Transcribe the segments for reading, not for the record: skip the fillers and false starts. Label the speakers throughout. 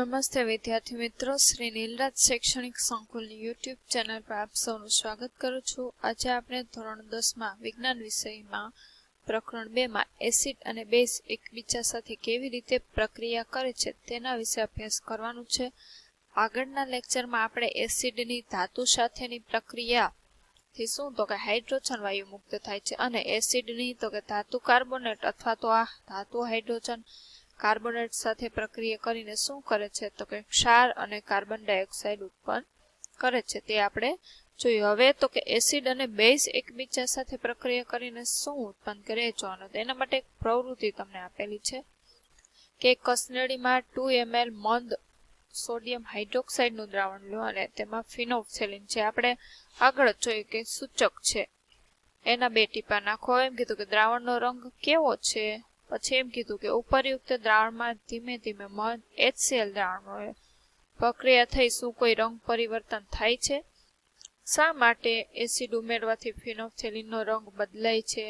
Speaker 1: નમસ્તે વિદ્યાર્થી મિત્રો, શ્રી નીલરાજ શૈક્ષણિક સંકુલની યુટ્યુબ ચેનલ પર આપ સૌનું સ્વાગત કરું છું. આજે આપણે ધોરણ 10માં વિજ્ઞાન વિષયમાં પ્રકરણ 2માં એસિડ અને બેઝ એકબીજા સાથે કેવી રીતે પ્રક્રિયા કરે છે તેના વિશે અભ્યાસ કરવાનું છે. આગળના લેક્ચરમાં આપણે એસિડની ધાતુ સાથેની પ્રક્રિયાથી શું તો કે હાઇડ્રોજન વાયુ મુક્ત થાય છે અને એસિડની તો કે ધાતુ કાર્બોનેટ અથવા તો આ ધાતુ હાઇડ્રોજન કાર્બોનેટ સાથે પ્રક્રિયા કરીને શું કરે છે તો કે ક્ષાર અને કાર્બન ડાયોક્સાઇડ ઉત્પન્ન કરે છે તે આપણે જોયું. હવે તો કે એસિડ અને બેઝ એકબીજા સાથે પ્રક્રિયા કરીને શું ઉત્પન્ન કરે જોવાનું. તેના માટે એક પ્રવૃત્તિ તમને આપેલી છે કે કસનળીમાં 2 ml મંદ સોડિયમ હાઇડ્રોક્સાઇડનું દ્રાવણ લો અને તેમાં ફિનોલ્ફથેલિન છે આપણે આગળ જ જોયું કે સૂચક છે એના 2 ટીપા નાખો. એમ કીધું કે દ્રાવણનો રંગ કેવો છે, પછી એમ કીધું કે ઉપરયુક્ત દ્રાવણમાં ધીમે ધીમે મંદ HCl દ્રાવણ પ્રક્રિયા થઈ શું કોઈ રંગ પરિવર્તન થાય છે? શા માટે એસિડ ઉમેરવાથી ફિનોલ્ફથેલિનનો રંગ બદલાય છે?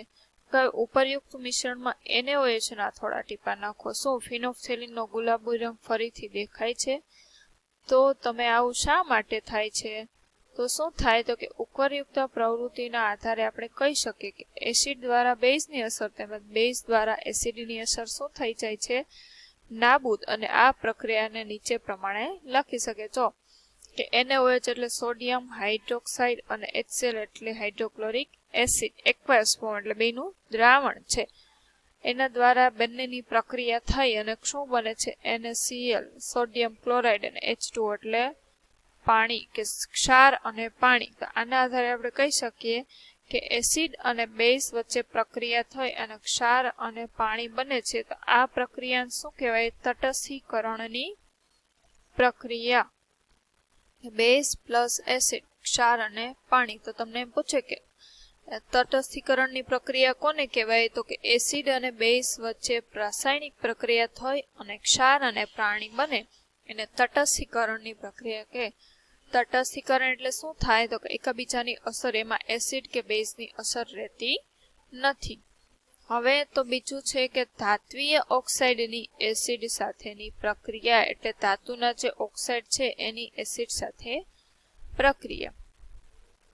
Speaker 1: ઉપરયુક્ત મિશ્રણમાં NaOH ના થોડા ટીપા નાખો. શું ફિનોલ્ફથેલિનનો ગુલાબી રંગ ફરીથી દેખાય છે? તો તમે આવું શા માટે થાય છે? તો શું થાય તો કે ઉપરયુક્ત પ્રવૃત્તિના આધારે આપણે કહી શકીએ કે એસિડ દ્વારા બેઝની અસર તેમજ બેઝ દ્વારા એસિડની અસર શું થઈ જાય છે? નાબૂદ. અને આ પ્રક્રિયાને નીચે પ્રમાણે લખી શકે છો કે NaOH એટલે સોડિયમ હાઇડ્રોક્સાઇડ અને HCl એટલે હાઇડ્રોક્લોરિક એસિડ એક્વાયસ ફોર્મ એટલે બેનું દ્રાવણ છે. એના દ્વારા બંનેની પ્રક્રિયા થઈ અને શું બને છે? NaCl સોડિયમ ક્લોરાઇડ અને H2O એટલે પાણી કે ક્ષાર અને પાણી. તો આના આધારે આપણે કહી શકીએ કે એસિડ અને બેઝ વચ્ચે પ્રક્રિયા થઈ અને ક્ષાર અને પાણી બને છે. તો આ પ્રક્રિયાને શું કહેવાય? તટસ્થીકરણની પ્રક્રિયા. બેઝ પ્લસ એસિડ, ક્ષાર અને પાણી. તો તમને એમ પૂછે કે તટસ્થીકરણની પ્રક્રિયા કોને કહેવાય? તો કે એસિડ અને બેઝ વચ્ચે રાસાયણિક પ્રક્રિયા થઈ અને ક્ષાર અને પાણી બને એને તટસ્થીકરણની પ્રક્રિયા કહે. તટસ્થીકરણ એટલે શું થાય તો કે એકબીજાની અસર એમાં એસિડ કે બેઝની અસર રહેતી નથી. હવે તો બીજું છે કે ધાત્વીય ઓક્સાઇડની એસિડ સાથેની પ્રક્રિયા એટલે ધાતુના જે ઓક્સાઇડ છે એની એસિડ સાથે પ્રક્રિયા.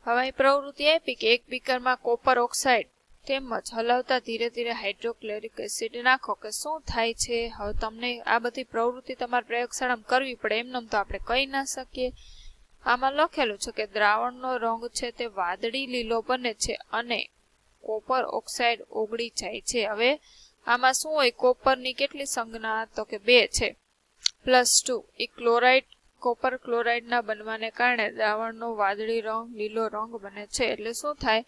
Speaker 1: હવે પ્રવૃત્તિ આપી કે એક બીકરમાં કોપર ઓક્સાઇડ તેમજ હલાવતા ધીરે ધીરે હાઇડ્રોક્લોરિક એસિડ નાખો કે શું થાય છે? હવે તમને આ બધી પ્રવૃત્તિ તમારે પ્રયોગશાળામાં કરવી પડે, એમને તો આપણે કહી ના શકીએ. આમાં લખેલું છે કે દ્રાવણનો રંગ છે તે વાદળી લીલો બને છે અને કોપર ઓક્સાઇડ ઓગળી જાય છે. હવે આમાં શું હોય? કોપરની કેટલી સંજ્ઞા તો કે 2 છે +2. એ ક્લોરાઇડ કોપર ક્લોરાઇડના બનવાને કારણે દ્રાવણનો વાદળી રંગ લીલો રંગ બને છે. એટલે શું થાય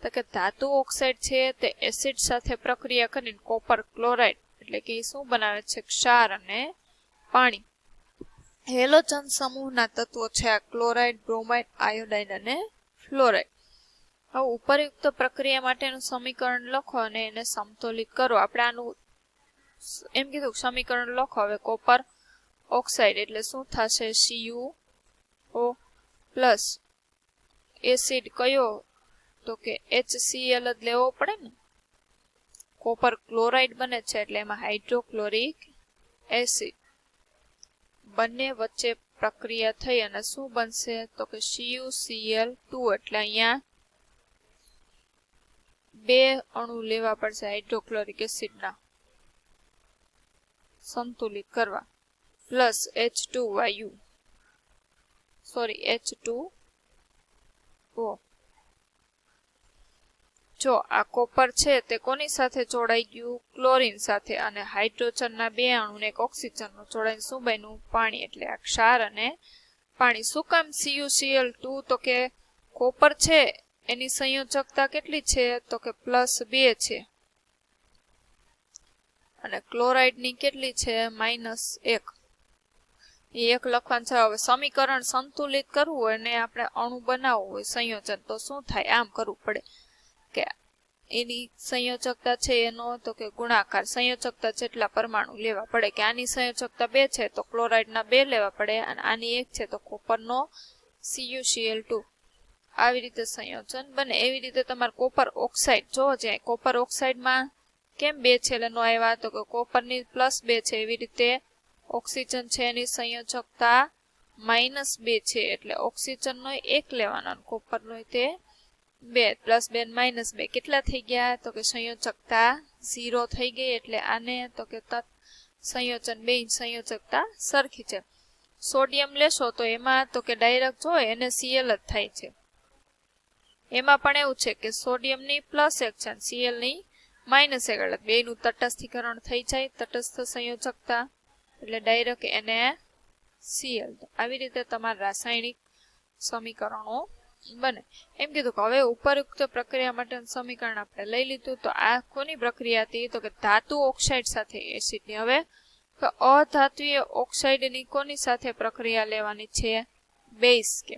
Speaker 1: તો કે ધાતુ ઓક્સાઇડ છે તે એસિડ સાથે પ્રક્રિયા કરીને કોપર ક્લોરાઇડ એટલે કે શું બનાવે છે? ક્ષાર અને પાણી. હેલોજન સમૂહના તત્વો છે આ ક્લોરાઇડ, બ્રોમાઇડ, આયોડાઇન અને ફ્લોરાઇડ. હવે ઉપરયુક્ત પ્રક્રિયા માટેનું સમીકરણ લખો અને એને સમતોલિત કરો. આપણે આનું એમ કીધું સમીકરણ લખો. હવે કોપર ઓક્સાઇડ એટલે શું થશે? CuO પ્લસ એસિડ કયો તો કે HCl જ લેવો પડે ને. કોપર ક્લોરાઇડ બને છે એટલે એમાં હાઇડ્રોક્લોરિક એસિડ. બંને વચ્ચે પ્રક્રિયા થઈ અને શું બનશે તો કે CuCl2 એટલે અહીંયા 2 અણુ લેવા પડશે હાઇડ્રોક્લોરિક એસિડના સંતુલિત કરવા પ્લસ H2 વાયુ H2O. જો આ કોપર છે તે કોની સાથે જોડાઈ ગયું? ક્લોરીન સાથે. અને હાઇડ્રોજનના 2 અણુને એક ઓક્સિજનનો જોડાઈને શું બન્યું? પાણી. એટલે આ ક્ષાર અને પાણી. શું કામ CuCl2? તો કે કોપર છે એની સંયોજકતા કેટલી છે તો કે +2 છે અને ક્લોરાઇડની કેટલી છે? -1. એ 1 લખવાનું છે. હવે સમીકરણ સંતુલિત કરવું હોય અને આપણે અણુ બનાવવું હોય સંયોજન તો શું થાય? આમ કરવું પડે કે એની સંયોજકતા છે એનો તો કે ગુણાકાર. સંયોજકતા જેટલા પરમાણુ લેવા પડે કે આની સંયોજકતા 2 છે તો ક્લોરાઇડના 2 લેવા પડે અને આની 1 છે તો કોપરનો CuCl2. આવી રીતે સંયોજન બને. એવી રીતે તમારે કોપર ઓક્સાઇડ જો જાય કોપર ઓક્સાઇડમાં કેમ 2 છેલ્લે નો આવ્યા તો કે કોપરની +2 છે એવી રીતે ઓક્સિજન છે એની સંયોજકતા -2 છે એટલે ઓક્સિજનનો 1 લેવાનો અને કોપરનો તે 2 +2 ને -2 કેટલા થઈ ગયા તો કે સંયોજકતા 0 થઈ ગઈ એટલે આને તો કે સંયોજન 2 સંયોજકતા સરખી છે. સોડિયમ લેશો તો એમાં તો કે ડાયરેક્ટ જો NaCl જ થાય છે. એમાં પણ એવું છે કે સોડિયમની +1 છે અને Cl ની -1 એટલે બેયનું તટસ્થીકરણ થઈ જાય તટસ્થ સંયોજકતા એટલે ડાયરેક્ટ NaCl. આવી રીતે તમારા રાસાયણિક સમીકરણો બને. એમ કીધું કે હવે ઉપરોક્ત પ્રક્રિયા માટેનું સમીકરણ આપણે લઈ લીધું તો આ કોની પ્રક્રિયા હતી તો કે ધાતુ ઓક્સાઇડ સાથે એસિડની. હવે અધાત્વીય ઓક્સાઇડની કોની સાથે પ્રક્રિયા લેવાની છે બેઝ કે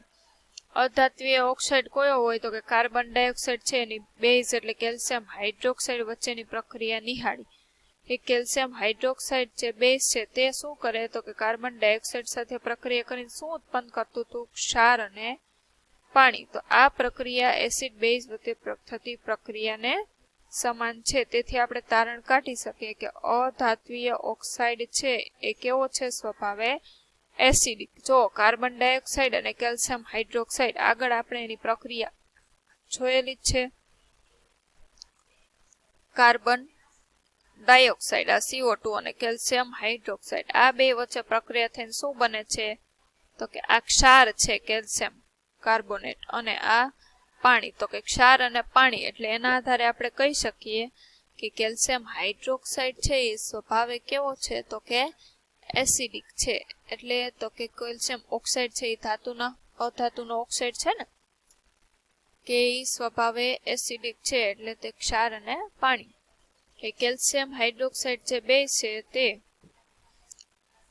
Speaker 1: અધાત્વીય ઓક્સાઇડ કયો હોય તો કે કાર્બન ડાયોક્સાઇડ છે એની બેઝ એટલે કેલ્શિયમ હાઇડ્રોક્સાઇડ વચ્ચેની પ્રક્રિયા નિહાળી. એ કેલ્શિયમ હાઇડ્રોક્સાઇડ જે બેઝ છે તે શું કરે તો કે કાર્બન ડાયોક્સાઇડ સાથે પ્રક્રિયા કરીને શું ઉત્પન્ન કરતું હતું ક્ષાર અને પાણી. તો આ પ્રક્રિયા એસિડ બેઝ વચ્ચે થતી પ્રક્રિયાને સમાન છે. તેથી આપણે તારણ કાઢી શકીએ કે અધાત્વીય ઓક્સાઇડ છે એ કેવો છે સ્વભાવે એસિડિક. જો કાર્બન ડાયોક્સાઇડ અને કેલ્શિયમ હાઇડ્રોક્સાઇડ આગળ આપણે એની પ્રક્રિયા જોયેલી જ છે. કાર્બન ડાયોક્સાઇડ આ CO2 અને કેલ્શિયમ હાઇડ્રોક્સાઇડ આ બે વચ્ચે પ્રક્રિયા થઈને શું બને છે તો કે આ ક્ષાર છે કેલ્શિયમ કાર્બોનેટ અને આ પાણી. તો કે ક્ષાર અને પાણી એટલે એના આધારે આપણે કહી શકીએ કે કેલ્શિયમ હાઇડ્રોક્સાઇડ છે એ સ્વભાવે કેવો છે તો કે એસિડિક છે. એટલે તો કે કેલ્શિયમ ઓક્સાઇડ છે એ અધાતુનો ઓક્સાઇડ છે ને કે એ સ્વભાવે એસિડિક છે એટલે તે ક્ષાર અને પાણી. એ કેલ્શિયમ હાઇડ્રોક્સાઇડ જે બેઝ છે તે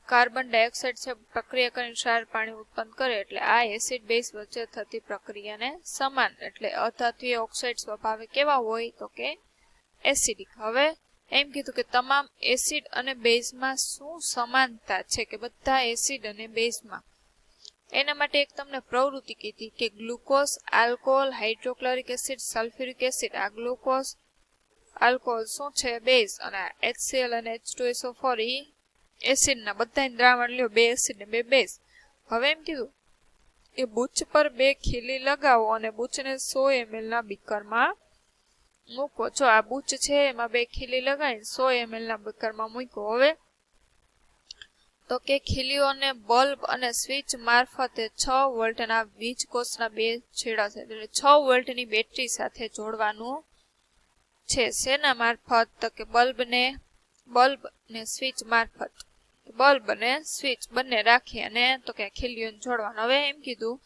Speaker 1: કાર્બન ડાયોક્સાઇડ છે પ્રક્રિયા કરીને ક્ષાર પાણી ઉત્પન્ન કરે એટલે આ એસિડ બેઝ વચ્ચે થતી પ્રક્રિયાને સમાન. એટલે અધાત્વીય ઓક્સાઇડ સ્વભાવે કેવા હોય તો કે એસિડિક. હવે એમ કીધું કે તમામ એસિડ અને બેઝમાં શું સમાનતા છે કે બધા એસિડ અને બેઝમાં. એના માટે એક તમને પ્રવૃત્તિ કીધી કે glucose alcohol hydrochloric acid sulphuric acid. આ ગ્લુકોઝ આલ્કોહોલ શું છે બેઝ અને HCl અને H2SO4 એસિડના બધાને દ્રાવણ લ્યો 2 એસિડ ને 2 બેઝ. હવે એમ કીધું એ બુચ પર 2 ખીલી લગાવો અને બુચને 100 ml ના બીકરમાં મૂકો. જો આ બુચ છે એમાં 2 ખીલી લગાવીને 100 ml ના બીકરમાં મૂકો. હવે તો કે ખીલીઓને બલ્બ અને સ્વિચ મારફતે 6 વોલ્ટના વીજ કોષના 2 છેડા છે એટલે 6 વોલ્ટની બેટરી સાથે જોડવાનું છે. શેના મારફત તો કે બલ્બ ને સ્વિચ મારફત. બલ્બ અને સ્વિચ બંને રાખી અને તો કે ખીલીઓને જોડવાનું. હવે એમ કીધું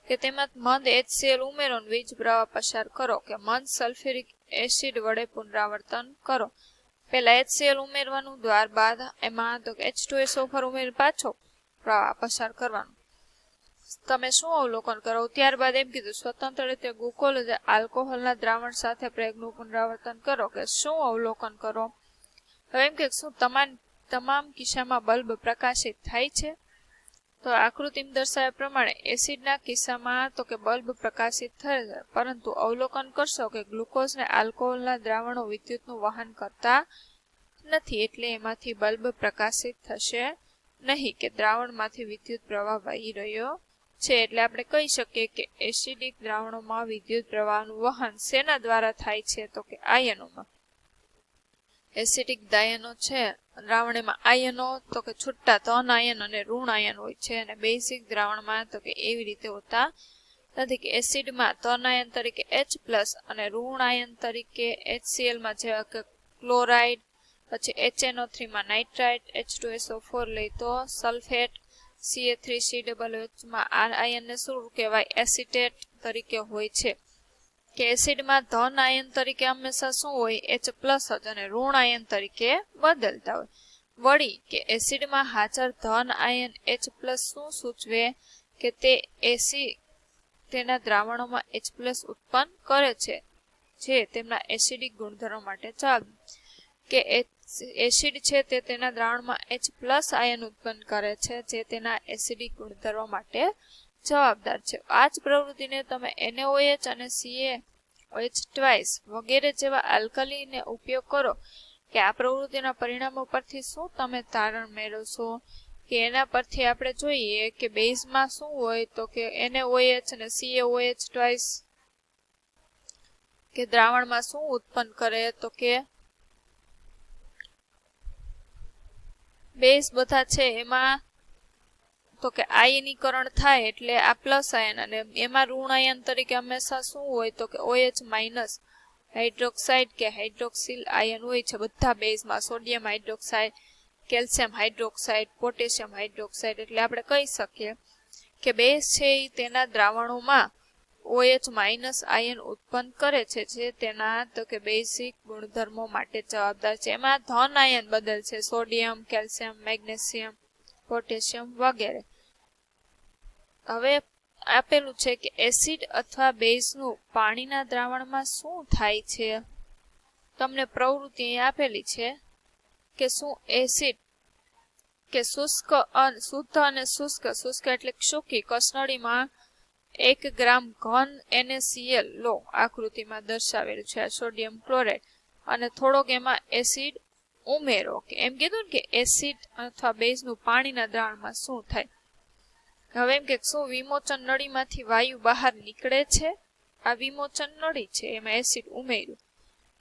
Speaker 1: કે તેમાં મંદ HCl ઉમેરો અને વીજ પ્રવાહ પસાર કરો કે મંદ સલ્ફ્યુરિક એસિડ વડે પુનરાવર્તન કરો. પહેલા HCl ઉમેરવાનું ત્યાર બાદ એમાં તો H2SO4 ઉમેરી પાછો પ્રવાહ પસાર કરવાનું. તમે શું અવલોકન કરો ત્યારબાદ એમ કીધું સ્વતંત્ર રીતે ગ્લુકોઝ આલ્કોહોલના દ્રાવણ સાથે પ્રયોગનું પુનરાવર્તન કરો કે શું અવલોકન કરો. હવે એમ કે શું તમામ કિસ્સામાં બલ્બ પ્રકાશિત થાય છે તો આકૃતિમાં દર્શાવ્યા પ્રમાણે એસિડના કિસ્સામાં તો કે બલ્બ પ્રકાશિત થાય છે પરંતુ અવલોકન કરશો કે ગ્લુકોઝ ને આલ્કોહોલના દ્રાવણો વિદ્યુતનું વહન કરતા નથી એટલે એમાંથી બલ્બ પ્રકાશિત થશે નહીં કે દ્રાવણમાંથી વિદ્યુત પ્રવાહ વહી રહ્યો છે. એટલે આપણે કહી શકીએ કે એસિડિક દ્રાવણોમાં વિદ્યુત પ્રવાહનું વહન શેના દ્વારા થાય છે તો કે આયનોમાં. એસિડિક દાયનો છે દ્રાવણમાં આયનો તો કે છૂટા ધન આયન અને ઋણ આયન હોય છે અને બેઝિક દ્રાવણમાં તો કે એવી રીતે હોતા નથી કે એસિડમાં ધન આયન તરીકે H+ અને ઋણ આયન તરીકે HCl માં જેવા કે ક્લોરાઇડ પછી HNO3 માં નાઇટ્રાઇટ H2SO4 લઈ તો સલ્ફેટ Ca3COOH માં આ આયનને શું કહેવાય એસિટેટ તરીકે હોય છે કે એસિડમાં ધન આયન તરીકે હંમેશા શું હોય H+ જ અને ઋણ આયન તરીકે બદલતા હોય. વળી કે એસિડમાં હાજર ધન આયન H+ શું સૂચવે કે તે તેના દ્રાવણોમાં H+ ઉત્પન્ન કરે છે જે તેમના એસિડિક ગુણધર્મો માટે જવાબદાર કે એસિડ છે તે તેના દ્રાવણમાં H+ આયન ઉત્પન્ન કરે છે જે તેના એસિડિક ગુણધર્મો માટે જવાબદાર છે. આ જ પ્રવૃત્તિને તમે NaOH અને CaOH વગેરે જેવા આલ્કલીને ઉપયોગ કરો કે આ પ્રવૃત્તિના પરિણામો પરથી શું તમે તારણ મેળવશો કે એના પરથી આપણે જોઈએ કે બેઝમાં શું હોય તો કે NaOH અને CaOH ટ્વાઇસ કે દ્રાવણમાં શું ઉત્પન્ન કરે તો કે બેઝ બધા છે એમાં તો કે આયનીકરણ થાય એટલે આ પ્લસ આયન અને એમાં ઋણ આયન તરીકે હંમેશા શું હોય તો કે OH માઇનસ હાઇડ્રોક્સાઇડ કે હાઇડ્રોક્સિલ આયન હોય છે બધા બેઝમાં sodium hydroxide calcium hydroxide potassium hydroxide એટલે આપણે કહી શકીએ કે બેઝ છે એ તેના દ્રાવણોમાં OH માઇનસ આયન ઉત્પન્ન કરે છે જે તેના તો કે બેઝિક ગુણધર્મો માટે જવાબદાર છે. એમાં ધન આયન બદલ છે સોડિયમ કેલ્શિયમ મેગ્નેશિયમ પોટેશિયમ વગેરે. હવે આપેલું છે કે એસિડ અથવા બેઝનું પાણીના દ્રાવણમાં શું થાય છે. તમને પ્રવૃત્તિ અહીં આપેલી છે કે શું એસિડ કે શુષ્ક શુદ્ધ અને શુષ્ક એટલે સૂકી કસનળીમાં 1 ગ્રામ ઘન NaCl લો આકૃતિમાં દર્શાવેલું છે આ સોડિયમ ક્લોરાઇડ અને થોડોક એમાં એસિડ ઉમેરો કે એમ કીધું ને કે એસિડ અથવા બેઝનું પાણીના દ્રાવણમાં શું થાય. હવે એમ કે શું વિમોચન નળીમાંથી વાયુ બહાર નીકળે છે. આ વિમોચન નળી છે એમાં એસિડ ઉમેર્યું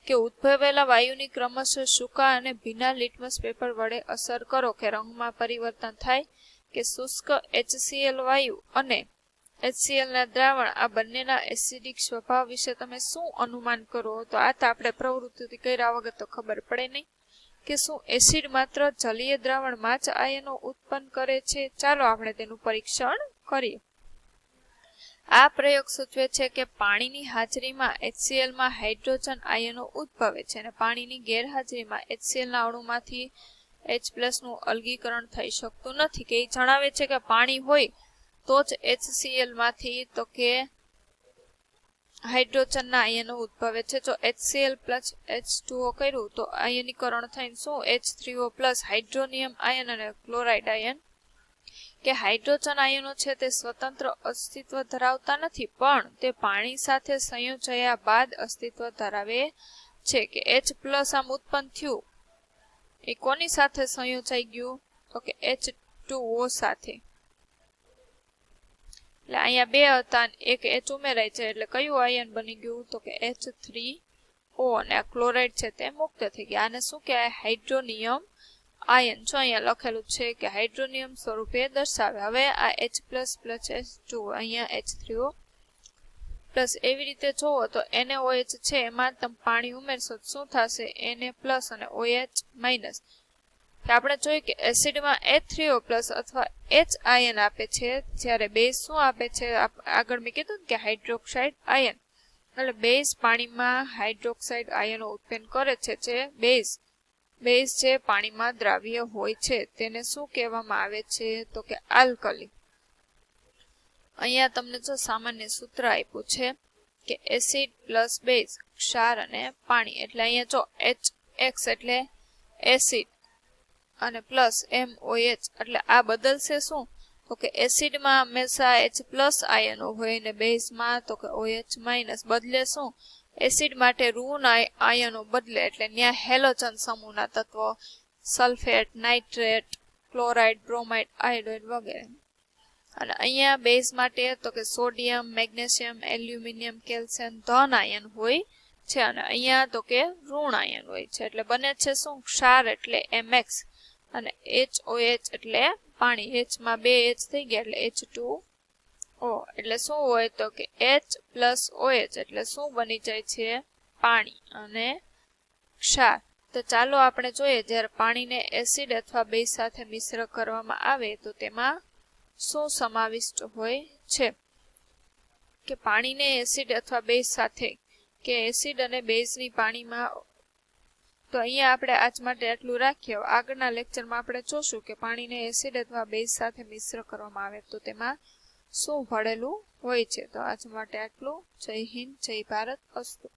Speaker 1: કે ઉદ્ભવેલા વાયુની ક્રમશઃ સૂકા અને ભીના લિટમસ પેપર વડે અસર કરો કે રંગમાં પરિવર્તન થાય કે શુષ્ક HCl વાયુ અને HCl ના દ્રાવણ આ બંનેના એસિડિક સ્વભાવ વિશે તમે શું અનુમાન કરો તો આ તો આપણે પ્રવૃત્તિ કર્યા વગર તો ખબર પડે નહીં કે શું એસિડ માત્ર જલીય દ્રાવણમાં જ આયનો ઉત્પન્ન કરે છે. ચાલો આપણે તેનું પરીક્ષણ કરીએ. આ પ્રયોગ સૂચવે છે કે પાણીની હાજરીમાં HCl માં હાઇડ્રોજન આયનો ઉદ્ભવે છે અને પાણીની ગેરહાજરીમાં HCl ના અણુમાંથી H+ નું અલગીકરણ થઈ શકતું નથી કે એ જણાવે છે કે પાણી હોય તો જ HCl માંથી તો કે હાઇડ્રોજનના આયનો ઉદ્ભવે છે. જો HCl પ્લસ H2O કર્યું તો આયનીકરણ થઈને શું H3O પ્લસ હાઇડ્રોનિયમ આયન અને ક્લોરાઇડ આયન કે હાઇડ્રોજન આયનો છે તે સ્વતંત્ર અસ્તિત્વ ધરાવતા નથી પણ તે પાણી સાથે સંયોજયા બાદ અસ્તિત્વ ધરાવે છે કે H+ આમ ઉત્પન્ન થયું એ કોની સાથે સંયોજાઈ ગયું તો કે H2O સાથે. એટલે અહીંયા 2 હતા અને એક H ઉમેરાય છે એટલે કયું આયન બની ગયું તો કે H3O અને આ ક્લોરાઇડ છે તે મુક્ત થઈ ગયા. આને શું કહેવાય હાઇડ્રોનિયમ આયન. જો અહીંયા લખેલું છે કે હાઇડ્રોનિયમ સ્વરૂપે દર્શાવે. હવે આ H+ H2 અહીંયા H3O પ્લસ એવી રીતે જોવો તો NaOH છે એમાં તમે પાણી ઉમેરશો શું થશે Na+ અને OH માઇનસ. આપણે જોઈએ કે એસિડમાં H3O પ્લસ અથવા H આયન આપે છે જ્યારે બેઝ શું આપે છે આગળ મેં કીધું કે હાઇડ્રોક્સાઇડ આયન એટલે બેઝ પાણીમાં હાઇડ્રોક્સાઇડ આયનો ઉત્પન્ન કરે છે જે બેઝ જે પાણીમાં દ્રાવ્ય હોય છે તેને શું કહેવામાં આવે છે તો કે આલ્કલી. અહીંયા તમને જો સામાન્ય સૂત્ર આપ્યું છે કે એસિડ પ્લસ બેઝ ક્ષાર અને પાણી એટલે અહીંયા જો HX એટલે એસિડ અને પ્લસ MOH એટલે આ બદલશે શું તો કે એસિડમાં હંમેશા H+ આયનો હોય ને બેઝમાં તો કે OH માઇનસ બદલે શું એસિડ માટે ઋણ આયનો બદલે એટલે ત્યાં હેલોજન સમૂહના તત્વો sulphate nitrate chloride bromide iodide વગેરે અને અહીંયા બેઝ માટે તો કે સોડિયમ મેગ્નેશિયમ એલ્યુમિનિયમ કેલ્શિયમ ધન આયન હોય છે અને અહીંયા તો કે ઋણ આયન હોય છે એટલે બને છે શું ક્ષાર એટલે MX અને HOH એટલે પાણી H માં 2 H થઈ ગયા એટલે H2O એટલે શું હોય તો કે H+ OH એટલે શું બની જાય છે પાણી અને ક્ષાર. તો ચાલો આપણે જોઈએ જ્યારે પાણીને એસિડ અથવા બેઝ સાથે મિશ્ર કરવામાં આવે તો તેમાં શું સમાવિષ્ટ હોય છે કે પાણીને એસિડ અથવા બેઝ સાથે કે એસિડ અને બેઝની પાણીમાં. તો અહીંયા આપણે આજ માટે આટલું રાખીએ. આગળના લેક્ચરમાં આપણે જોશું કે પાણીને એસિડ અથવા બેઝ સાથે મિશ્ર કરવામાં આવે તો તેમાં શું ભળેલું હોય છે. તો આજ માટે આટલું. જય હિન્દ જય ભારત અસ્તુ.